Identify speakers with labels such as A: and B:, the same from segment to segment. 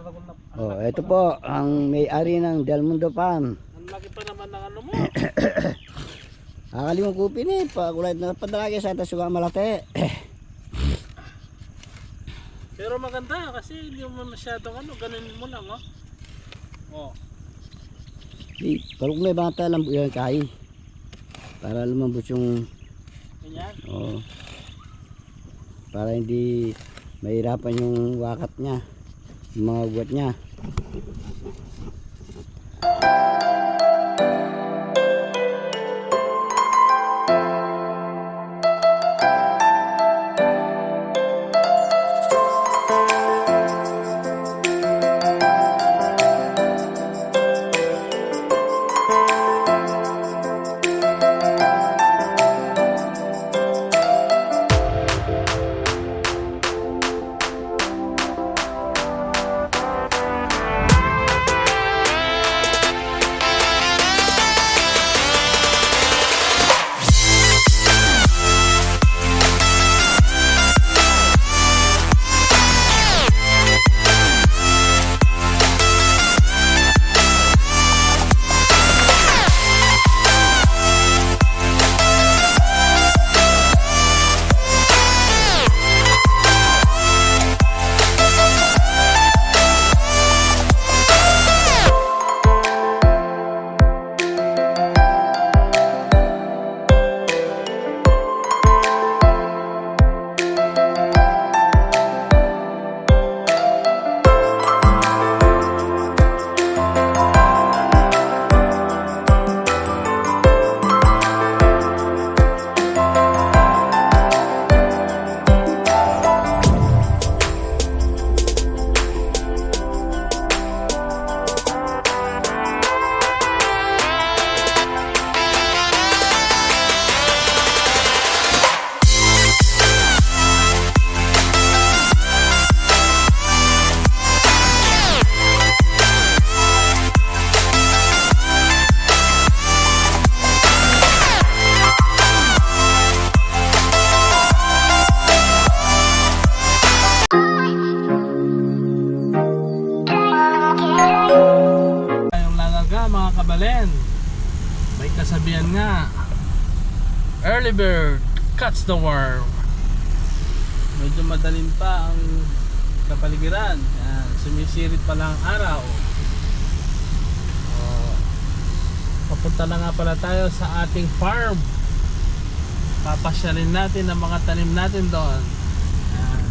A: dragon na.
B: Oh, ito po ang may-ari ng Del Mundo Farm.
A: Ang laki pa naman ng ano mo.
B: Akali mo kupin eh, pakulay na padragi sa atas suga malate.
A: Pero maganda kasi hindi mo masyadong ano, ganun mo lang oh. Oh.
B: Di, parang may bata lang yan kay. Para lumambot yung
A: Ganyan.
B: oh. Para hindi mahirapan yung wakat niya. Yung mga ugat niya.
A: Mga kabalen, may kasabihan nga, early bird cuts the worm. Medyo madaling pa ang kapaligiran. Yan, sumisirit pa lang ang araw. Papunta na nga pala tayo sa ating farm. Papasyalin natin ang mga tanim natin doon. Yan.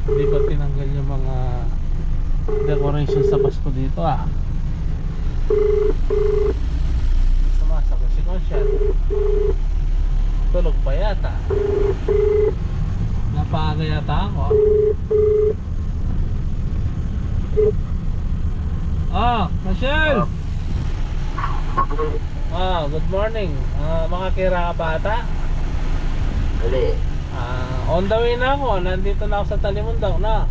A: Hindi pa tinanggal yung mga decorations sa Pasko dito Sumasako si Conchal. Tulog pa yata. Napaaga yata ako. Conchal! Good morning. Mga kira bata.
C: Ali.
A: On the way na ako, nandito na ako sa Talimundang na.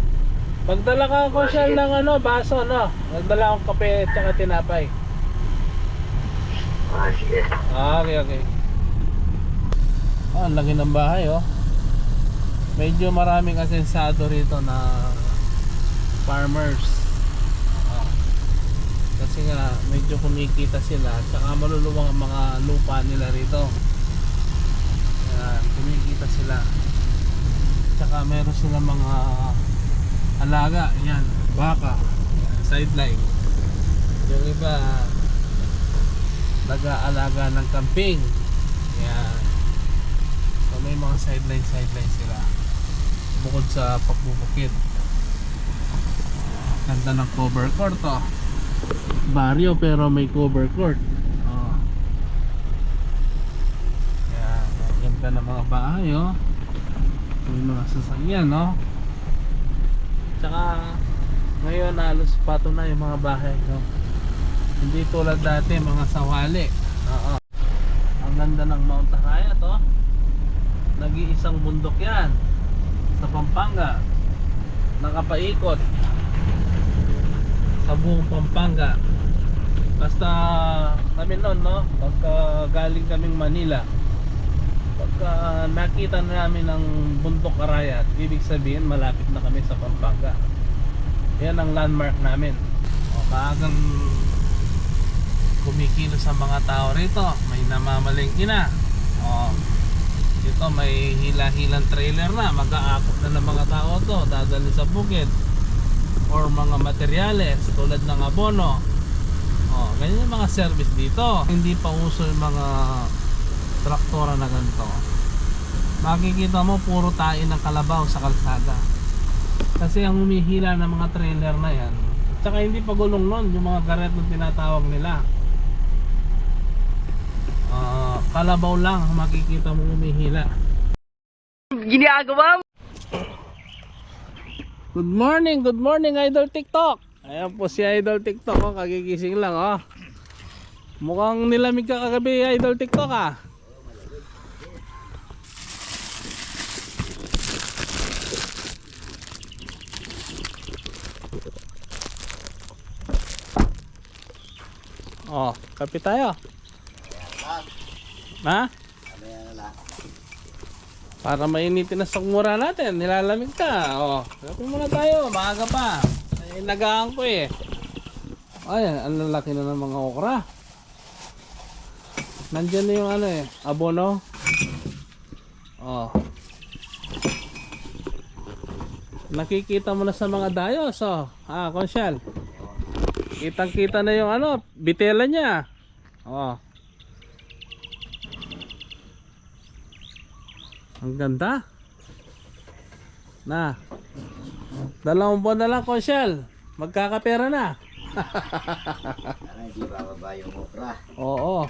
A: Magdala ka ako siya ng baso Magdala akong kape at saka tinapay.
C: Sige.
A: Okay. Ang laki ng bahay Medyo maraming asensado rito na farmers. Kasi nga medyo kumikita sila at saka maluluwang ang mga lupa nila rito. Kumikita sila. Tsaka meron sila mga alaga, yan, baka, sideline. Yung iba nag-aalaga ng camping. Yan. So may mga sideline sila. Bukod sa pagbubukid. Ganda ng cover court barrio pero may cover court. Yan, ganda ng mga bahay may mga sasakyan Tsaka ngayon halos pato na yung mga bahay hindi tulad dati mga sawali. Ang ganda ng Mount Arayat nag-iisang bundok yan sa Pampanga, nakapaikot sa buong Pampanga. Basta kami noon pagka galing kaming Manila, pag nakita na namin ng Bundok Arayat, ibig sabihin malapit na kami sa Pampanga. Yan ang landmark namin. Maagang kumikilos sa mga tao rito. May namamalengke na. Dito may hila-hilang trailer na. Mag-aakot na ng mga tao to, dadali sa bukid or mga materyales tulad ng abono. Ganyan yung mga service dito. Hindi pa uso yung mga traktora na ganito. Makikita mo puro tain ng kalabaw sa kalsada. Kasi ang humihila ng mga trailer na yan, tsaka hindi pa gulong nun, yung mga garet na tinatawag nila. Kalabaw lang makikita mo humihila.
D: Ginagawa mo?
A: Good morning Idol TikTok. Ayan po si Idol TikTok, kagigising lang Mukhang nilamig ka kagabi Idol TikTok kape tayo. Ha? Para mainitin na sakmura natin, nilalamig ka. Kape muna tayo, maaga pa. Nagaan ko Ayan, ang lalaki na ng mga okra. Nandyan na yung abono. Nakikita mo na sa mga dayos Konsyal. Kitang kita na yung bitela niya. Ang ganda. Na. 2 buwan na lang, Konsyal. Magkakapera na.
B: Para hindi bababa yung okra.
A: Oo.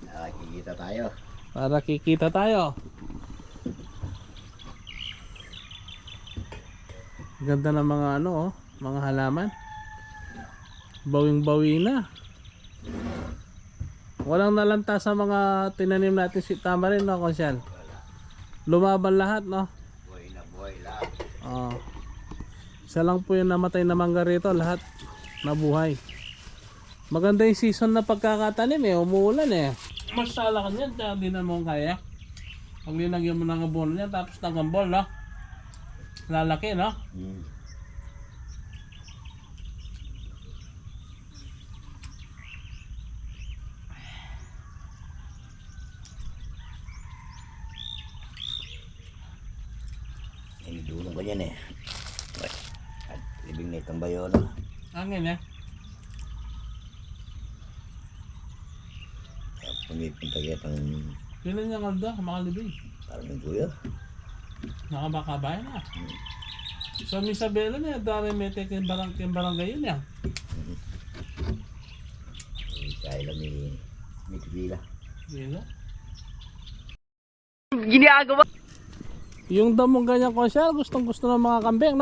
B: Para kikita tayo.
A: Para kikita tayo. Ganda ng mga mga halaman. Bawing-bawi na. Walang nalanta sa mga tinanim natin si tamarin, Konsyal. Lumaban lahat,
B: Buhay na buhay lahat.
A: Isa lang po yung namatay na mangga rito, lahat nabuhay. Maganda yung season na pagkakatanim umuulan Mas salakan yan, kaya hindi na mo kaya. Pag linagyan mo ng abono niya, tapos nagambol, lalaki,
B: Inidulong ko yan At libing na itong bayo
A: Angin
B: Pumipunta kaya itong
A: Kailan niya kalda, makalibing.
B: parang yung kuya.
A: Nakabakabay na. So Isabela na, dari may tekin barangay yun
B: Kaya lang may kabila.
A: Dito.
D: Ginagawa?
A: Yung damong ganyan, Konsyal, gustong gusto ng mga kambing,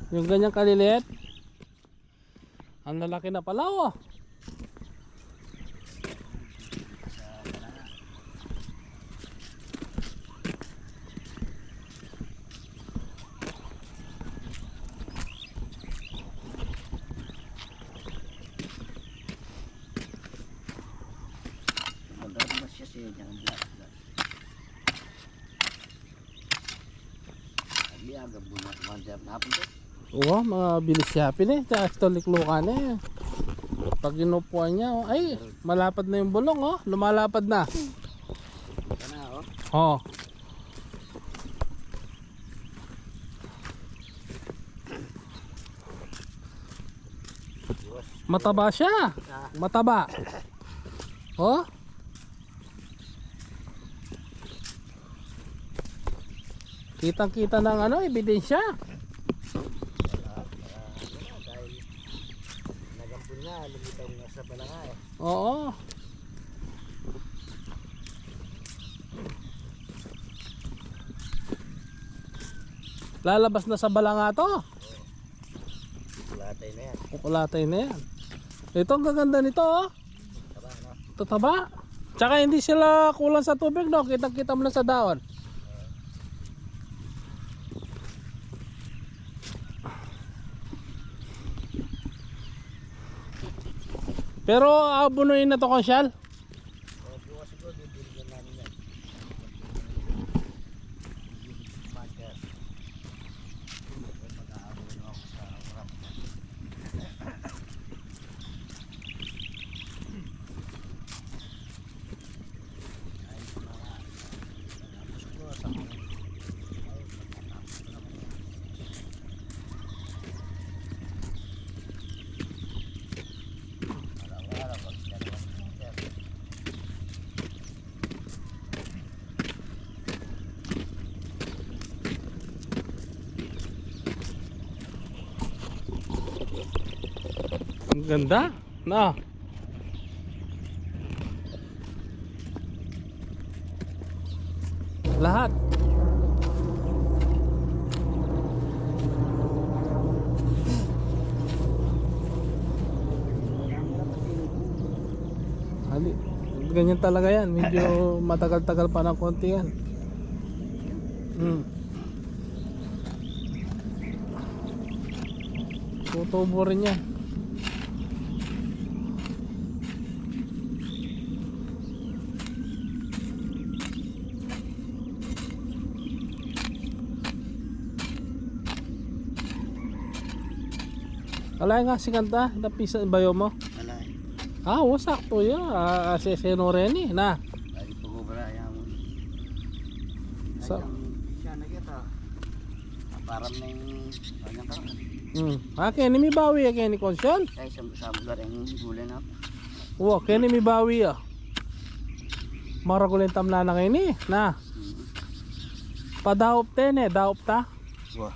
A: Yung ganyang kaliliit. Ang lalaki na pala, Oo, mga bilis yapin tsaka stoliklukan Pag inupuan niya, ay, malapad na yung bulong, lumalapad na. Mataba siya. Mataba. Kitang-kita ng ebidensya.
B: Nagampun nga, lumitaw nga sa balanga
A: Oo. Lalabas na sa balanga to.
B: Kulatay na yan.
A: Kukulatay na yan. Ito ang gaganda nito, Tataba. Tsaka hindi sila kulang sa tubig, Kitang-kita mo na sa daon. Pero abunuin na to, Konsyal. Ganda. No. Lahat. Ali, ganyan talaga yan. Medyo matagal-tagal pa ng konti yan. Tutubo rin yan. Alay nga si kanta, napisa bayo mo.
B: Wala.
A: Ah, wasak to ya. Aseseno rin eh, na.
B: Lagi po ko pala yan.
A: So,
B: Siya na kita. Parang na yung kanyang karoon.
A: Kaya ni may bawi kaya ni Konsyon.
B: Kaya sa lugar yung gulay na.
A: Wow, kaya ni may bawi Maragulen tamla na kayo ni, na. Padaop ten eh, daop ta.
B: Wah.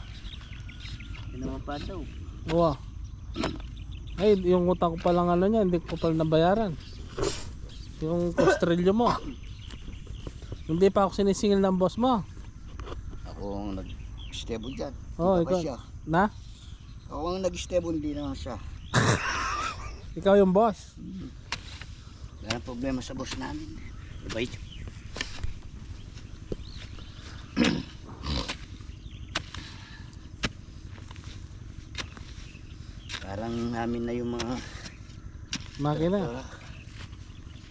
B: Pinamapad daw.
A: Wow. Ay, yung utang ko palang ano niya, hindi ko pala nabayaran. Yung kostrilyo mo. Hindi pa ako sinisingil ng boss mo.
B: Ako ang nag-stable dyan.
A: Oh,
B: Hindi pa
A: ikaw.
B: siya.
A: Na?
B: Ako ang nag-stable, hindi naman siya.
A: Ikaw yung boss.
B: Wala nang problema sa boss namin. Bait. Parang namin na yung mga
A: Makina.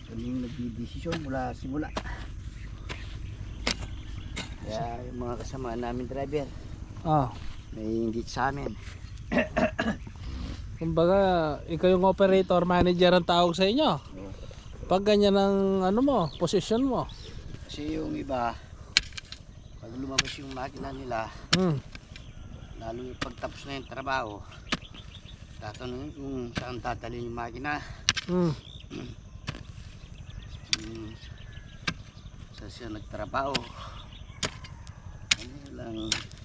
B: kami yung nagdidesisyon mula simula. Kaya yung mga kasama namin driver
A: Ah.
B: may hindi sa amin.
A: Kumbaga, ikaw yung operator, manager ang tawag sa inyo. Pag ganyan ang ano mo, posisyon mo.
B: Kasi yung iba, pag lumabas yung makina nila, lalo yung pagtapos na yung trabaho, tatanungin kung saan tatalin yung makina. Saan siya nagtrabaho. Ano lang,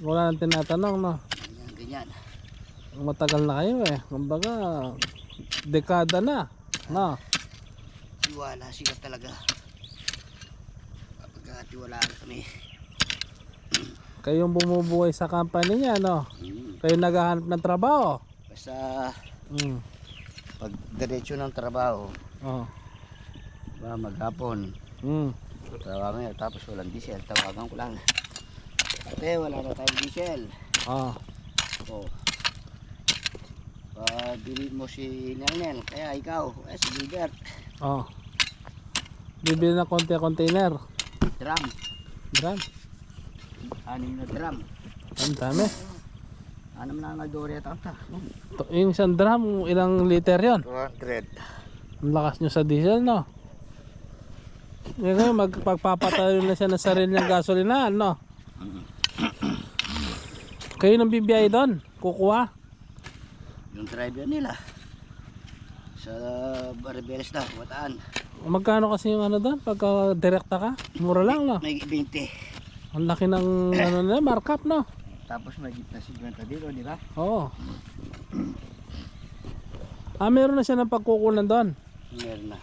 A: Wala nang tinatanong, no?
B: ganyan, ganyan.
A: Matagal na kayo eh. Kumbaga, dekada na. No?
B: Tiwala sila talaga. Kapag tiwalaan kami.
A: Kayong bumubuhay sa company niya, no? Kayo naghahanap ng trabaho.
B: Basta pag diretso ng trabaho,
A: Oh.
B: maghapon, tawagan niya, tapos walang diesel, tawagan ko lang. Ate, wala na tayong diesel.
A: Oh.
B: Oh. Bili mo si Nel, kaya ikaw, si Gilbert.
A: Oh. Bibili na konti container.
B: Drum,
A: Drum.
B: 6 na drum.
A: Ang dami.
B: 6 na nagdori at ata.
A: Yung isang drum, ilang liter yon?
B: 200.
A: Ang lakas nyo sa diesel, no? Ngayon, magpapatayo na siya ng sarili niyang gasolina, no? Kayo nang bibiyay doon? Kukuha?
B: Yung driver nila sa Barbeles na, Bataan.
A: Magkano kasi yung ano doon? Pagka direkta ka? Mura lang, no?
B: May 20.
A: Ang laki ng ano na, markup, no?
B: Tapos may gitna 50 dito, di ba?
A: Oo. Meron na siya ng pagkukunan doon.
B: Meron na.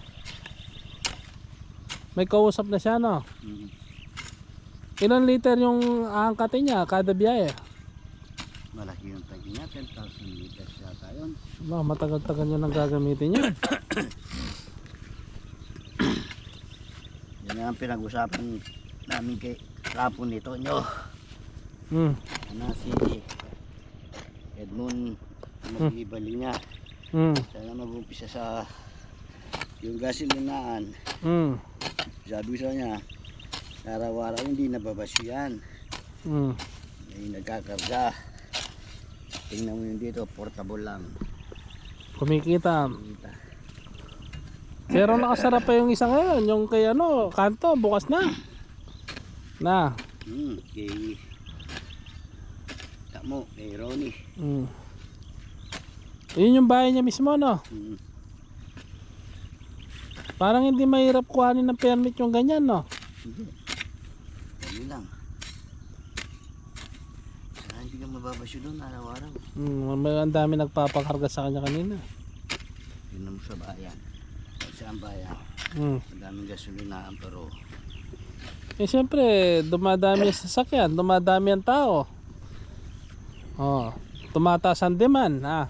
A: May kausap na siya, no? Ilan liter yung aangkatin niya kada biyahe?
B: Malaki yung tagi niya, 10,000 liters yata yun.
A: Ba, matagal-tagal nyo nang gagamitin yan.
B: Yan ang pinag-usapan namin kay Rapon nito nyo. Ano si Edmund mag-ibali niya. Sana mag-umpisa sa yung gasilinaan. Sabi sa niya, araw-araw hindi nababasyo yan. May nagkakarga. Tingnan mo yun dito, portable lang.
A: Kumikita. Pero nakasarap pa yung isa ngayon, yung kay ano, kanto, bukas na. Na.
B: Kay Tamo, kay Ronnie.
A: Yun yung bahay niya mismo, no? Parang hindi mahirap kuhanin ng permit yung ganyan, no?
B: Hindi. Dali lang. Sana hindi ka mababasyo doon araw-araw.
A: Ang dami nagpapakarga sa kanya kanina.
B: tingnan mo sa bayan. Sa bayan, madaming gasolinahan pero
A: Eh siyempre, dumadami ang sasakyan, dumadami ang tao. Oh, tumataas ang demand, ha.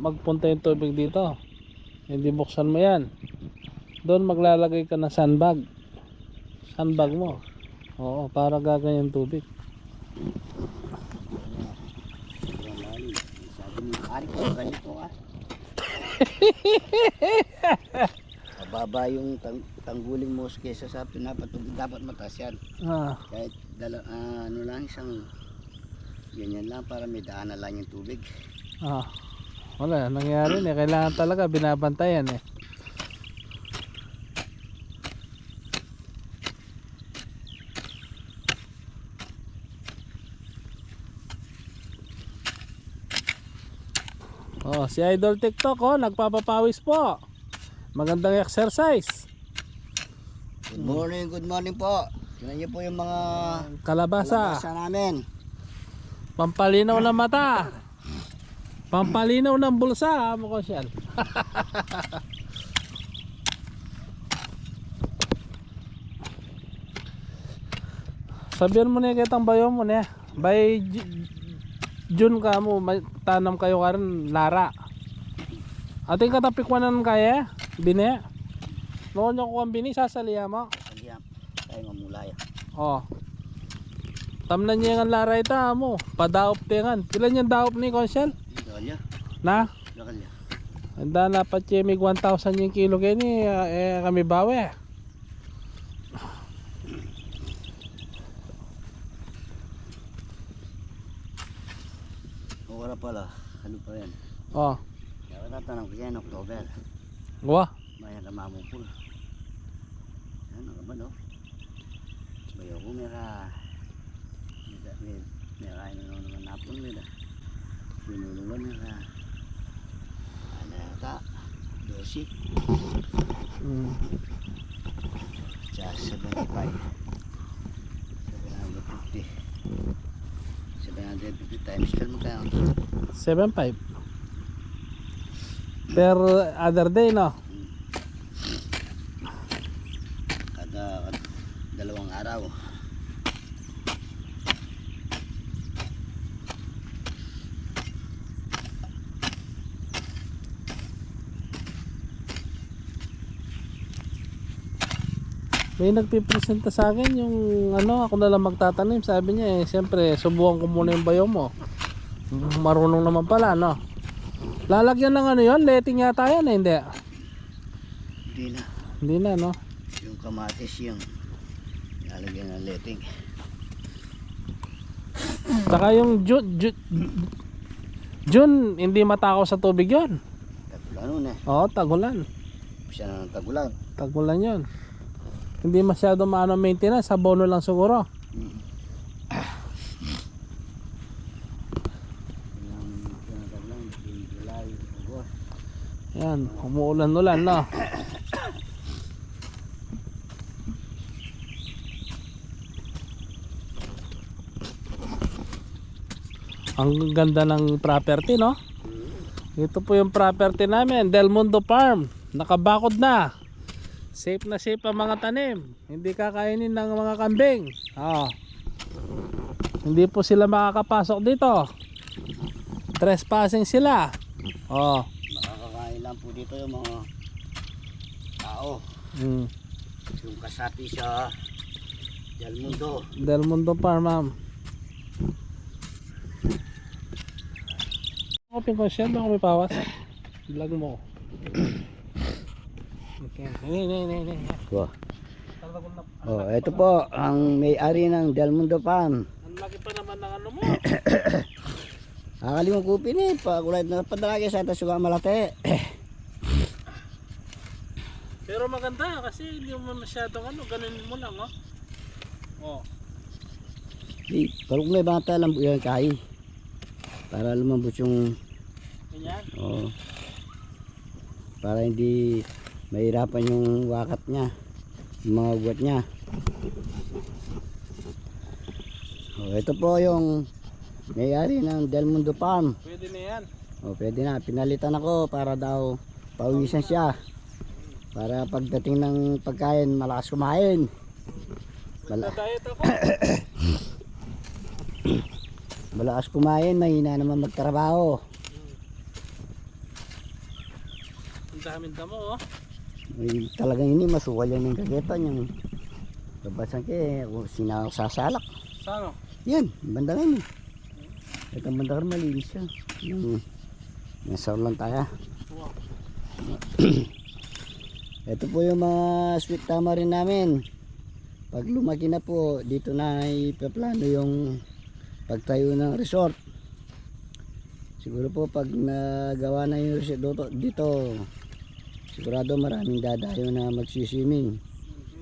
A: Magpunta yung tubig dito. Hindi buksan mo 'yan. Doon maglalagay ka ng sandbag. Sandbag mo. Oo, para gaganyan tubig.
B: sobrang lalim. Sabi ni Ari ko, ganito ka. Mababa yung tangguling mo kesa sa pinapatubig. Dapat mataas yan.
A: Ah,
B: Kahit ano lang, isang ganyan lang para may daanan lang yung tubig.
A: wala nangyari eh. Kailangan talaga binabantayan eh. Oh, si Idol TikTok nagpapapawis po. Magandang exercise.
B: Good morning po. Tingnan niyo po yung mga
A: Kalabasa.
B: kalabasa namin.
A: Pampalinaw ng mata. Pampalinaw ng bulsa, mo ko siya. Sabihan mo na kitang bayo mo na. By June ka mo tanam kayo karon lara. Ating katapikwanan kaya bine. Noon yung kuwan bini sasaliya mo.
B: Kaya tayo mamulaya.
A: Oh. Tamnan niya ang lara ita mo. Padaop tingan. Pila niyan daop ni Konsyal?
B: Galya.
A: Na?
B: Galya.
A: Handa na pa chemig 1,000 yung kilo kini kami bawi.
B: Wala pala. Ano pa yan?
A: Oh.
B: Kaya tatanong ko yan, October.
A: Wah.
B: Maya ka mamupul. Yan, ang kaban, oh. Bayo ko, mera. Mera, ano naman napon, mera. Pinulungan, mera. Ano yata? 12. Sa 75. 750. 750 times 12 mo kaya.
A: 7.5 per other day, no?
B: Kada dalawang araw.
A: May nagpipresenta sa akin yung ako na lang magtatanim. Sabi niya siyempre subukan ko muna yung bayo mo. Marunong naman pala, no? Lalagyan ng yon, letting yata yan hindi?
B: Hindi na.
A: Hindi na, no?
B: Yung kamatis yung lalagyan ng letting.
A: Saka yung June, hindi matakaw sa tubig yon.
B: Tagulan nun eh.
A: Oo, tagulan.
B: Siya na ng tagulan.
A: Tagulan yon. Hindi masyado maano maintenance, sa bono lang siguro. Yan, umuulan-ulan, no? Ang ganda ng property, no? Ito po yung property namin, Del Mundo Farm. Nakabakod na. Safe na safe ang mga tanim. Hindi kakainin ng mga kambing. Hindi po sila makakapasok dito. Trespassing sila.
B: Makakakain lang po dito yung mga tao. Yung kasapi sa Del Mundo.
A: Del Mundo Farm, ma'am. Open ko siya, baka may pawas. Vlog mo. Okay.
B: Wow. Ito po ang may-ari ng Del Mundo Farm.
A: Ang laki pa naman ng ano mo.
B: Akalimong kupin eh, pakulay na padalagi sa ito suga malate.
A: Pero maganda kasi hindi mo masyadong ganun mo lang, oh.
B: Di, parang may bata lang yan kahi. Para lumambot yung
A: ganyan.
B: Para hindi mahirapan yung wakat niya, yung mga ugat niya. Ito po yung may-ari ng Del Mundo Farm.
A: Pwede na yan.
B: Pwede na, pinalitan ako para daw pawisan siya. Para pagdating ng pagkain, malakas kumain.
A: Nagda-diet ako.
B: Malakas kumain, mahina naman magtrabaho.
A: Ang daming damo, oh.
B: Talagang ini masukal yan ng kagetan yung kabasan kaya sinasasalak.
A: Saan?
B: Yan, banda nga yun. Ito ang banda ka malinis yan. Nasar lang tayo.
A: Wow.
B: Ito po yung mga sweet tamarin namin. Pag lumaki na po, dito na ipaplano yung pagtayo ng resort. Siguro po pag nagawa na yung resort dito, sigurado maraming dadayo na magsiswimming.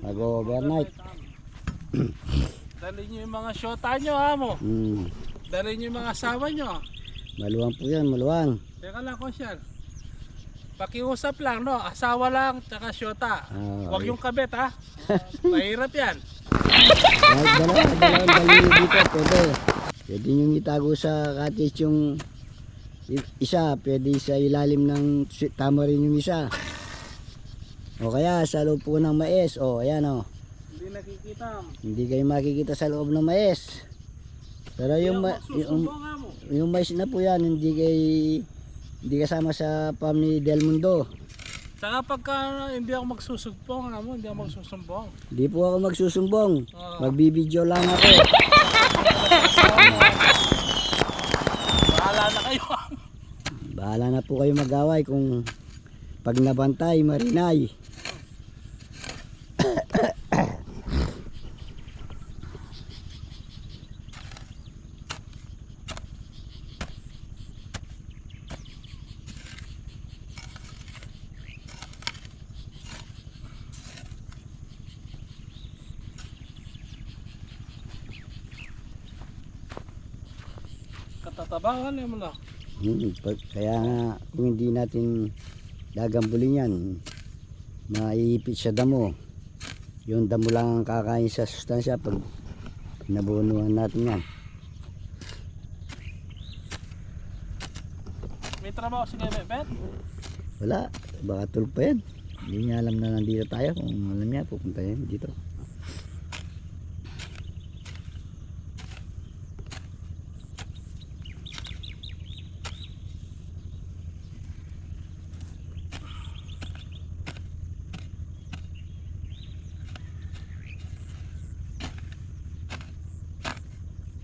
B: Mag-overnight.
A: Dali nyo yung mga syota nyo, ha mo. Dali nyo yung mga asawa nyo.
B: Maluwang po yan, maluwang.
A: Teka lang, Kosyal. Pakiusap lang, no? Asawa lang, tsaka syota. Huwag
B: okay.
A: yung kabet, ha? Mahirap yan.
B: Dalawang dito, pwede. Pwede nyo itago sa cottage yung isa, pwede sa ilalim ng tamarin yung isa. O kaya sa loob po ng mais, o ayan o.
A: Hindi nakikita.
B: Hindi kayo makikita sa loob ng mais. Pero yung mais na po yan, hindi kasama sa family Del Mundo.
A: Saka pagka hindi ako magsusumbong, ha mo, hindi ako magsusumbong.
B: Hindi po ako magsusumbong.
A: Oo.
B: Magbibideo lang ako.
A: Bahala na kayo.
B: Bahala na po kayo mag-away kung pag nabantay, marinay.
A: Katatabangan mo lang.
B: Kaya nga kung hindi natin gagambulin yan, maiipit sa damo. Yung damo lang ang kakain sa sustansya pag nabunuhan natin yan.
A: May trabaho si Bebet?
B: Wala, baka tulog pa yan. Hindi niya alam na nandito tayo. Kung alam niya, pupunta yan dito.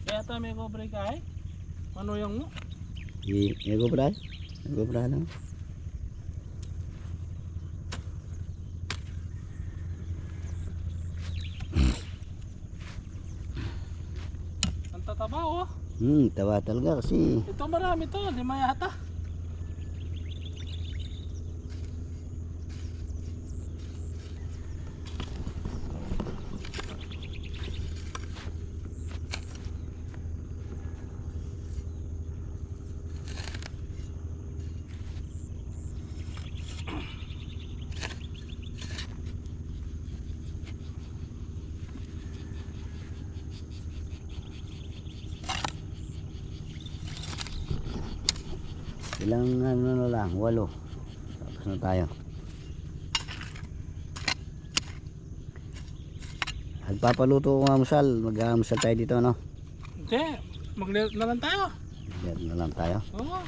A: Kaya ito may cobre ka eh. Ano yung mo?
B: Ego bra lang.
A: Ang tataba, oh.
B: Tawa talaga kasi
A: Ito marami to, 5 yata.
B: ilang ano na lang, 8. Tapos na tayo. Nagpapaluto ko ng almusal, mag-aamusal tayo dito, no?
A: Hindi, mag-let na lang tayo.
B: Yan na lang tayo.
A: Oo.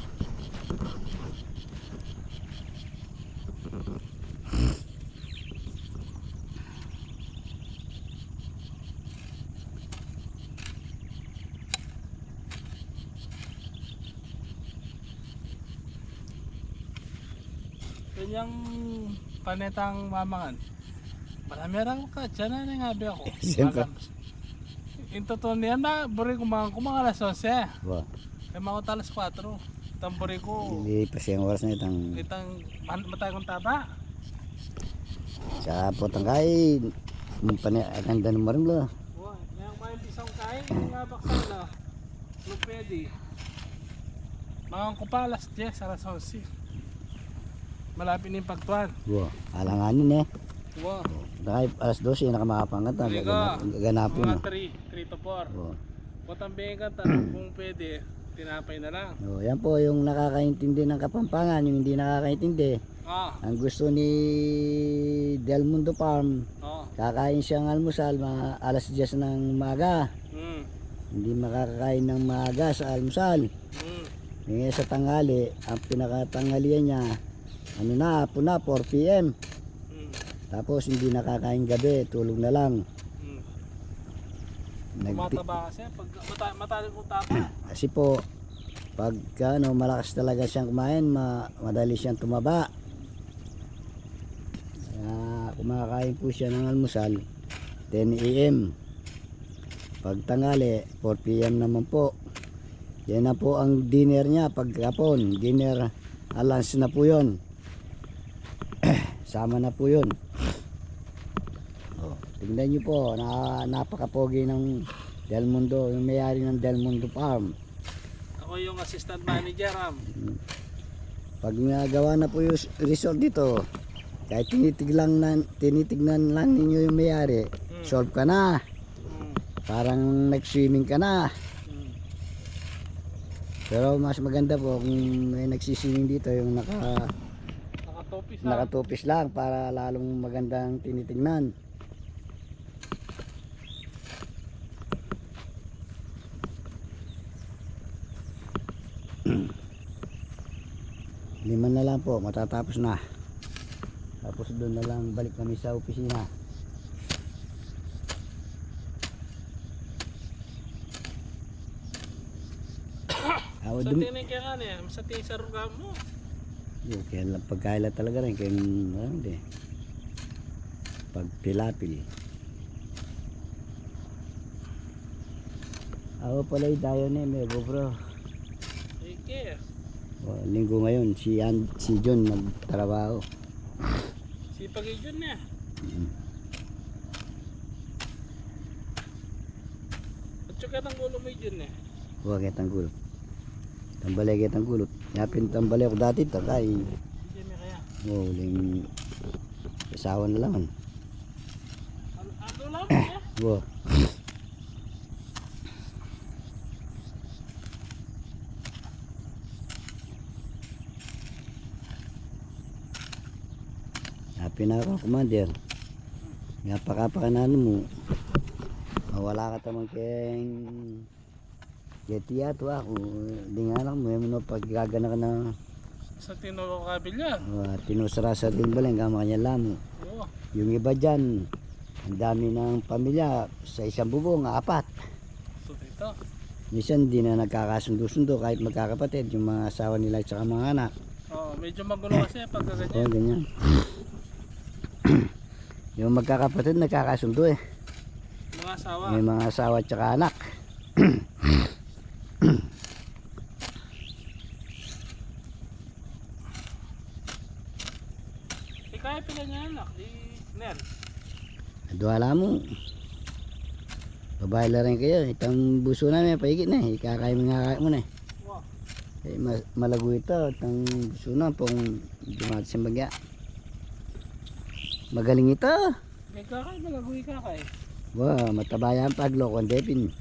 A: Kanyang panetang mamangan. Marami lang ka, dyan na nangabi ako.
B: Siyempre.
A: Yung totoo niyan na, buri kumang alas 11.
B: Wow.
A: Kaya mga alas 4. Tamburi ko,
B: Hindi pa siyang oras na itang
A: itang matay kong taba.
B: sa potang kain. Ang danong marim lo.
A: Wow, yung may pisang kain, yung nga baksan na. Lupedi. Mga ko pa alas 10, alas 11. Malapit na yung pagtuan.
B: Wow. Alanganin eh.
A: Wow.
B: Nakay alas 12 nakamapangat na.
A: Liga.
B: Gaganapon na.
A: Mga 3 to 4.
B: Wow.
A: Butang bengat kung pwede. tinapay na lang.
B: O, yan po yung nakakaintindi ng Kapampangan, yung hindi nakakaintindi. Ang gusto ni Del Mundo Farm, kakain siyang almusal alas 10 ng umaga. Hindi makakakain ng maaga sa almusal. Ngayon sa tanghali, ang pinakatanghalian niya, ano na, hapon na, 4 PM. Tapos hindi nakakain gabi, tulog na lang.
A: Tumataba kasi pag mataling utapa.
B: Kasi po, pag ano, malakas talaga siyang kumain, madali siyang tumaba. Kaya kumakain po siya ng almusal 10 AM. Pag tanghali 4 PM naman po. Yan na po ang dinner niya pagkapon. Dinner lunch na po yun. Sama na po yun. Oh, tingnan nyo po, napakapogi ng Del Mundo, yung may-ari ng Del Mundo Farm.
A: Ako yung assistant manager,
B: Pag nagawa na po yung resort dito, kahit tinitignan lang ninyo yung may-ari, solve ka na. Parang nag-swimming ka na. Pero mas maganda po kung may nagsiswimming dito, yung nakatupis lang para lalong magandang tinitingnan. Lima na lang po, matatapos na. Tapos doon na lang balik kami sa opisina.
A: Sa tinigyan sa tisarugam mo.
B: Kaya lang pagkaila talaga rin, kaya hindi. Pagpilapil. Ako pala yung tayo na may bro.
A: Sige.
B: Linggo ngayon, si John nagtrabaho.
A: Si Pag-John niya. At saka ang gulo mo yun eh.
B: Huwag kitang gulot. Tambalay kitang gulot. Yapin tambalay ako dati, takay.
A: Hindi may kaya.
B: Huling asawa na lang.
A: Ano lang eh?
B: Wow. Happy na ako, commander. Napaka-ano mo. Mawala ka tamang keng Yetiya to ako. Di nga lang mo pag gagana ka na
A: Sa tinukabil yan.
B: tinusara sa din ba lang kama kanya lamo.
A: Oo.
B: Yung iba dyan, ang dami ng pamilya sa isang bubong, 4.
A: Ito dito.
B: Minsan di na nagkakasundo-sundo kahit magkakapatid yung mga asawa nila at saka mga anak.
A: Medyo magulo kasi pag ganyan.
B: Ganyan. Yung magkakapatid nagkakasundo eh.
A: Mga asawa.
B: May mga asawa at saka anak.
A: Kaya pila niya anak. Ner.
B: Duwala mo. Babae na rin kayo. Itang buso namin, paigit na eh. Ikakaya mga mo na eh.
A: Wow.
B: Malago ito. Itang buso na pong dumat sa bagya. Magaling ito.
A: May kakay, malagoy kakay.
B: Wow, matabayan pag lokon depin.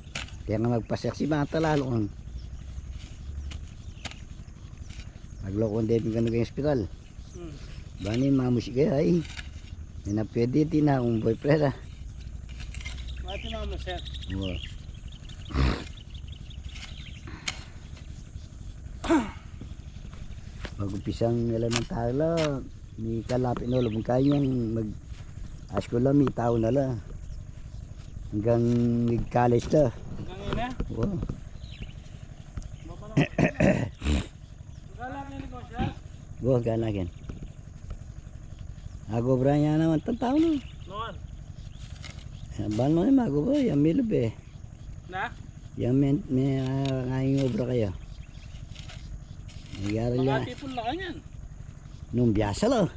B: Kaya nga magpaseksi mga talalo kung pag lokon depin ka naging hospital. Bani mamusik kayo ay. Hindi na pwede tina akong boyfriend ah.
A: Bakit naman mo sir?
B: Wow. Mag-upisang elementaryo ni kalapit na labong kayang mag-askola may tao na la hanggang mag-college na.
A: Hanggang yun eh?
B: Wow.
A: Galangin ko siya?
B: Wow, galagin. Ako bra niya naman tao no.
A: Noon?
B: Ban mo yung mago ba? Yung milib eh.
A: Na?
B: Yung may ngayong obra kayo. Nagyari
A: Mga
B: niya.
A: tipon na kanyan.
B: Nung biyasa lo.